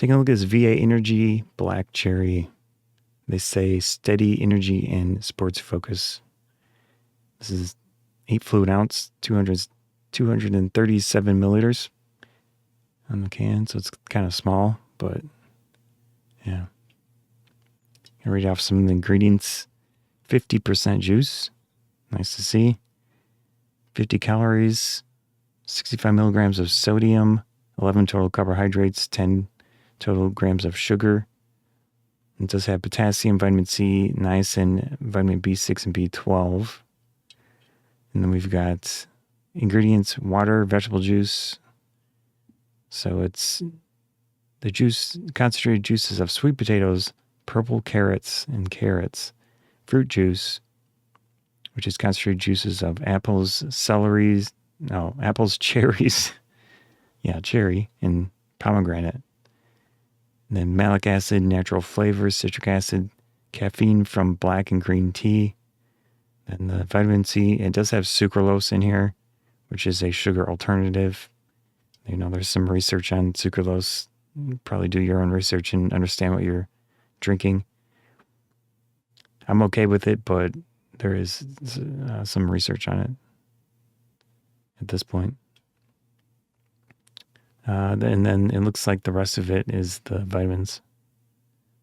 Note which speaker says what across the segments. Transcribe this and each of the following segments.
Speaker 1: Taking a look at this VA Energy Black Cherry. They say steady energy and sports focus. This is 8 fluid ounce, 237 milliliters on the can. So it's kind of small, but yeah. I'll read off some of the ingredients. 50% juice. Nice to see. 50 calories, 65 milligrams of sodium, 11 total carbohydrates, 10 total grams of sugar. It does have potassium, vitamin C, niacin, vitamin B6, and B12. And then we've got ingredients, water, vegetable juice. So it's the juice, concentrated juices of sweet potatoes, purple carrots, and carrots. Fruit juice, which is concentrated juices of apples, cherries. Yeah, cherry, and pomegranate. And then malic acid, natural flavors, citric acid, caffeine from black and green tea. And the vitamin C, it does have sucralose in here, which is a sugar alternative. You know, there's some research on sucralose. Probably do your own research and understand what you're drinking. I'm okay with it, but there is some research on it at this point. And then it looks like the rest of it is the vitamins.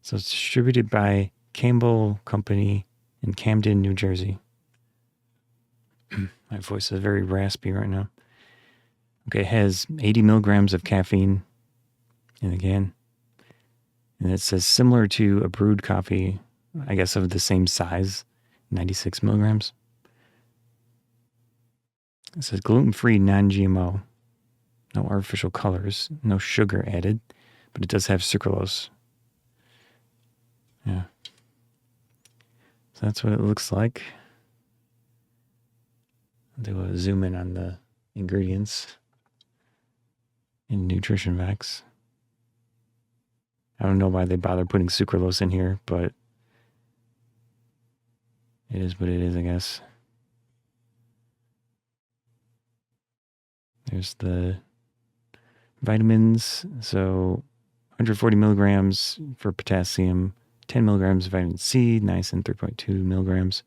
Speaker 1: So it's distributed by Campbell Company in Camden, New Jersey. My voice is very raspy right now. Okay, it has 80 milligrams of caffeine in the can. And it says similar to a brewed coffee, I guess of the same size, 96 milligrams. It says gluten-free, non-GMO. No artificial colors, no sugar added, but it does have sucralose. Yeah. So that's what it looks like. I'll do a zoom in on the ingredients in Nutrition Facts. I don't know why they bother putting sucralose in here, but it is what it is, I guess. There's the vitamins. So 140 milligrams for potassium, 10 milligrams of vitamin C, niacin 3.2 milligrams.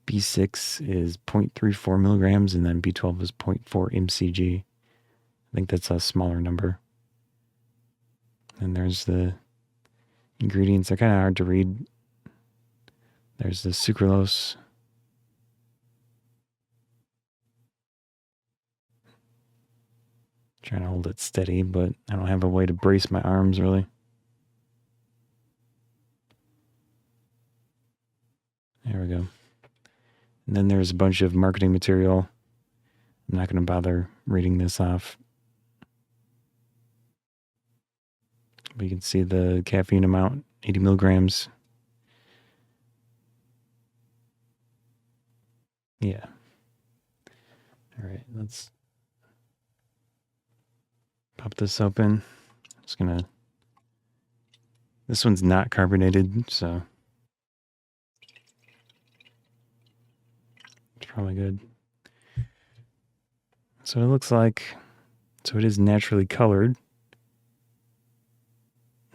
Speaker 1: B6 is 0.34 milligrams, and then B12 is 0.4 mcg. I think that's a smaller number. And there's the ingredients. They're kind of hard to read. There's the sucralose. Trying to hold it steady, but I don't have a way to brace my arms really. There we go. And then there's a bunch of marketing material. I'm not going to bother reading this off. But you can see the caffeine amount, 80 milligrams. Yeah. All right, let's pop this open. Just gonna. This one's not carbonated, so it's probably good. So it looks like, so it is naturally colored.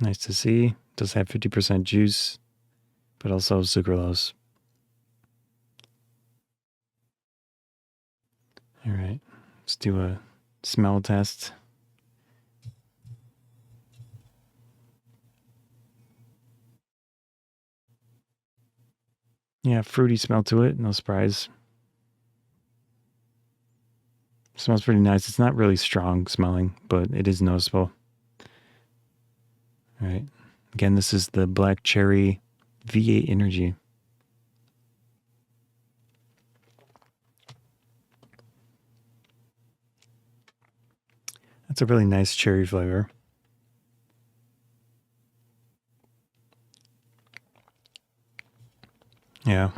Speaker 1: Nice to see. It does have 50% juice, but also sucralose. All right, let's do a smell test. Yeah, fruity smell to it, no surprise. Smells pretty nice. It's not really strong smelling, but it is noticeable. All right. Again, this is the Black Cherry V8 Energy. That's a really nice cherry flavor. Yeah.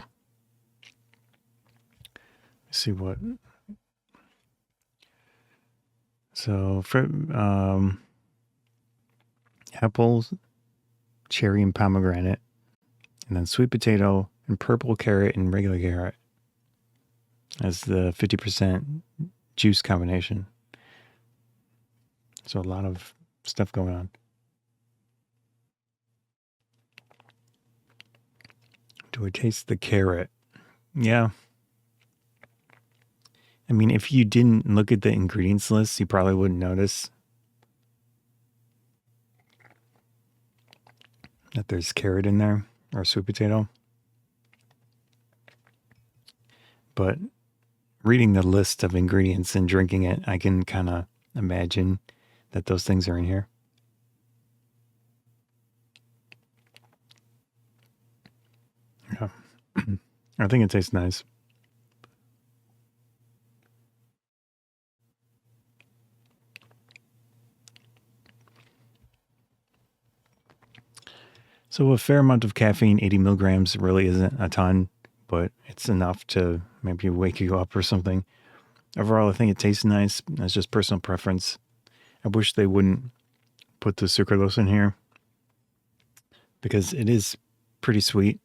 Speaker 1: Let's see what. So, apples, cherry, and pomegranate, and then sweet potato and purple carrot and regular carrot as the 50% juice combination. So a lot of stuff going on. Do I taste the carrot? Yeah. I mean, if you didn't look at the ingredients list, you probably wouldn't notice that there's carrot in there or sweet potato. But reading the list of ingredients and drinking it, I can kind of imagine that those things are in here. Yeah. I think it tastes nice. So a fair amount of caffeine, 80 milligrams, really isn't a ton, but it's enough to maybe wake you up or something. Overall, I think it tastes nice. That's just personal preference. I wish they wouldn't put the sucralose in here because it is pretty sweet.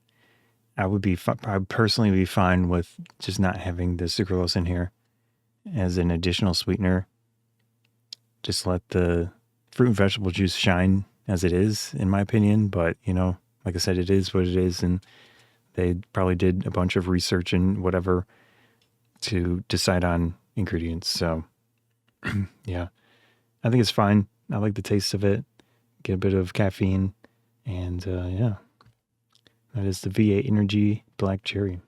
Speaker 1: I would personally be fine with just not having the sucralose in here as an additional sweetener. Just let the fruit and vegetable juice shine as it is, in my opinion. But, like I said, it is what it is. And they probably did a bunch of research and whatever to decide on ingredients. So, yeah, I think it's fine. I like the taste of it. Get a bit of caffeine. And, yeah, that is the V8 Energy Black Cherry.